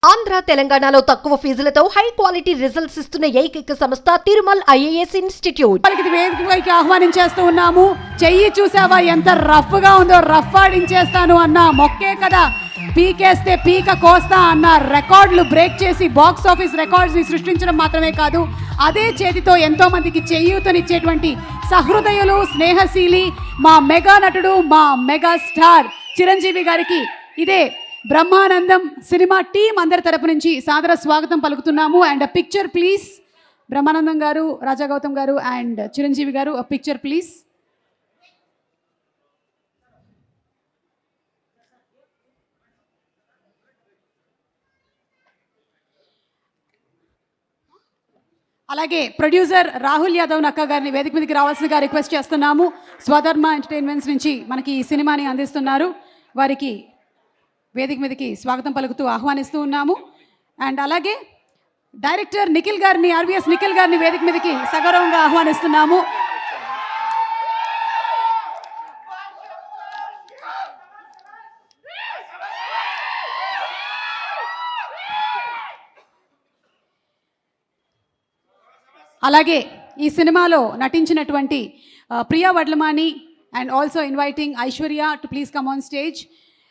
ఆంధ్ర తెలంగాణలో తక్కువ ఫీజులతో high quality results ఇస్తున్న ఏకైక సంస్థ తిరుమల్ ఐఏఎస్ ఇన్స్టిట్యూట్. వాళ్ళకి వేదికపైకి ఆహ్వానించేస్తూ ఉన్నాము. చెయ్యి చూసావా ఎంత రఫ్ గా ఉందో, రఫ్ ఆడించేస్తాను అన్న మొక్కే కదా, పీకేస్తే పీక కోస్తా అన్న రికార్డులు బ్రేక్ చేసి బాక్స్ ఆఫీస్ రికార్డ్స్ ని సృష్టించడం మాత్రమే కాదు, అదే చేతితో ఎంతో మందికి చేయూతనిచ్చేటువంటి సహృదయులు, స్నేహశీలి మా మెగా నటుడు, మా మెగా స్టార్ చిరంజీవి గారికి ఇదే బ్రహ్మానందం సినిమా టీం అందరి తరపు నుంచి సాదర స్వాగతం పలుకుతున్నాము. అండ్ పిక్చర్ ప్లీజ్, బ్రహ్మానందం గారు, రాజా గౌతమ్ గారు అండ్ చిరంజీవి గారు, పిక్చర్ ప్లీజ్. అలాగే ప్రొడ్యూసర్ రాహుల్ యాదవ్ నక్క గారిని వేదిక మీదకి రావాల్సిందిగా రిక్వెస్ట్ చేస్తున్నాము. స్వధర్మ ఎంటర్టైన్మెంట్స్ నుంచి మనకి ఈ సినిమాని అందిస్తున్నారు. వారికి వేదిక మీదకి స్వాగతం పలుకుతూ ఆహ్వానిస్తూ ఉన్నాము. అండ్ అలాగే డైరెక్టర్ నిఖిల్ గారిని, ఆర్వీఎస్ నిఖిల్ గారిని వేదిక మీదకి సగౌరవంగా ఆహ్వానిస్తున్నాము. అలాగే ఈ సినిమాలో నటించినటువంటి Priya Vadlamani and also inviting Aishwarya to please come on stage.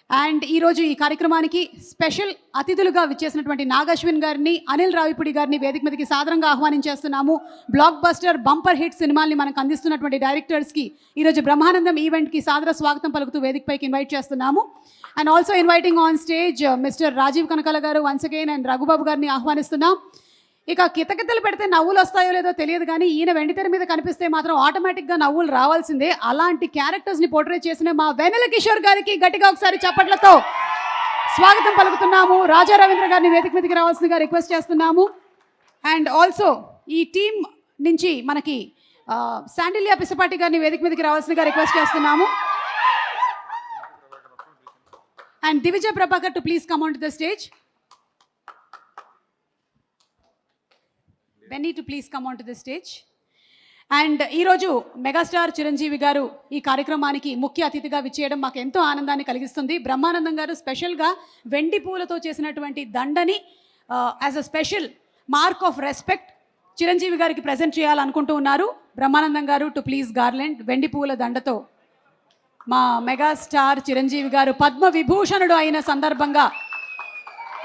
And ఈరోజు ఈ కార్యక్రమానికి స్పెషల్ అతిథులుగా విచ్చేసినటువంటి నాగశ్విన్ గారిని, అనిల్ రావిపూడి గారిని వేదిక మీదకి సాదరంగా ఆహ్వానించేస్తున్నాము. బ్లాక్ బస్టర్ బంపర్ హిట్ సినిమాల్ని మనకు అందిస్తున్నటువంటి డైరెక్టర్స్కి ఈరోజు బ్రహ్మానందం ఈవెంట్కి సాదర స్వాగతం పలుకుతూ వేదికపైకి ఇన్వైట్ చేస్తున్నాము. And also inviting on stage mister Rajeev Kanakala garu once again and Raghubabu గారిని ఆహ్వానిస్తున్నాం. ఇక కితకితలు పెడితే నవ్వులు వస్తాయో లేదో తెలియదు, కానీ ఈయన వెండితెర మీద కనిపిస్తే మాత్రం ఆటోమేటిక్గా నవ్వులు రావాల్సిందే. అలాంటి క్యారెక్టర్స్ని పోర్ట్రేట్ చేసిన మా వెన్నెల కిషోర్ గారికి గట్టిగా ఒకసారి చప్పట్లతో స్వాగతం పలుకుతున్నాము. రాజా రవీంద్ర గారిని వేదిక మీదకి రావాల్సిందిగా రిక్వెస్ట్ చేస్తున్నాము. అండ్ ఆల్సో ఈ టీం నుంచి మనకి శాండిల్యా పిసపాటి గారిని వేదిక మీదకి రావాల్సిందిగా రిక్వెస్ట్ చేస్తున్నాము. And Divijaya Prabhakar to please come on to the stage. Benny to please come on to the stage. And ఈరోజు మెగాస్టార్ చిరంజీవి గారు ఈ కార్యక్రమానికి ముఖ్య అతిథిగా విచ్చేయడం మాకు ఎంతో ఆనందాన్ని కలిగిస్తుంది. బ్రహ్మానందం గారు స్పెషల్గా వెండి పూలతో చేసినటువంటి దండని as a special mark of respect Chiranjeevi గారికి ప్రజెంట్ చేయాలనుకుంటూ ఉన్నారు. బ్రహ్మానందం గారు టు ప్లీజ్ గార్లెండ్ వెండి పూల దండతో మా మెగాస్టార్ చిరంజీవి గారు పద్మ విభూషణుడు అయిన సందర్భంగా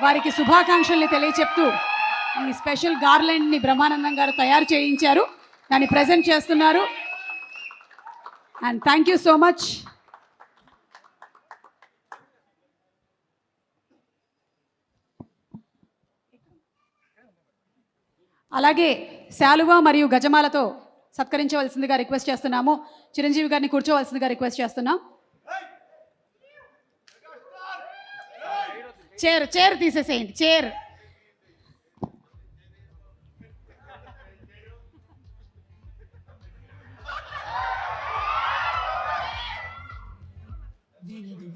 వారికి శుభాకాంక్షల్ని తెలియచెప్తూ ఈ స్పెషల్ గార్లెండ్ని బ్రహ్మానందం గారు తయారు చేయించారు, దాన్ని ప్రజెంట్ చేస్తున్నారు. And thank you so much. అలాగే శాలువా మరియు గజమాలతో సత్కరించవలసిందిగా రిక్వెస్ట్ చేస్తున్నాము. చిరంజీవి గారిని కూర్చోవలసిందిగా రిక్వెస్ట్ చేస్తున్నాం. చైర్ తీసేసేయండి, చైర్.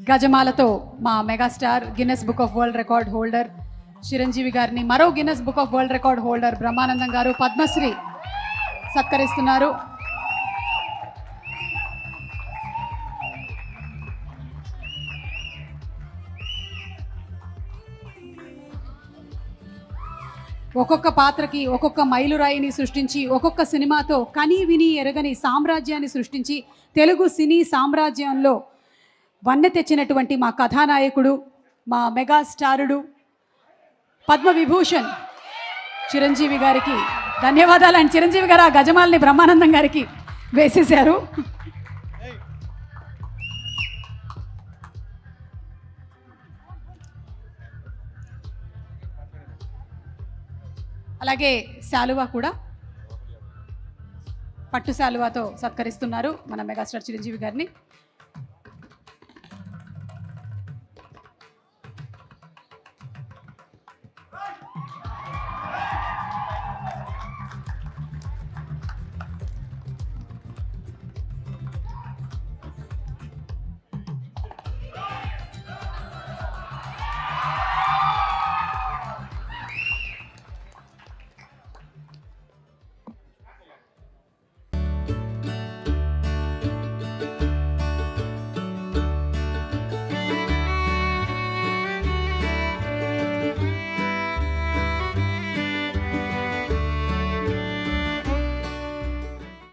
గజమాలతో మా megastar Guinness book of world record holder Chiranjeevi గారిని, మరో Guinness book of world record holder Brahmanandam garu Padmashri సత్కరిస్తున్నారు. ఒక్కొక్క పాత్రకి ఒక్కొక్క మైలురాయిని సృష్టించి, ఒక్కొక్క సినిమాతో కని విని ఎరగని సామ్రాజ్యాన్ని సృష్టించి తెలుగు సినీ సామ్రాజ్యంలో వన్నె తెచ్చినటువంటి మా కథానాయకుడు, మా మెగాస్టారుడు, పద్మవిభూషణ్ చిరంజీవి గారికి ధన్యవాదాలు. అండ్ చిరంజీవి గారు ఆ గజమాలని బ్రహ్మానందం గారికి వేసేశారు. అలాగే శాలువా కూడా పట్టు శాలువాతో సత్కరిస్తున్నారు మన మెగాస్టార్ చిరంజీవి గారిని.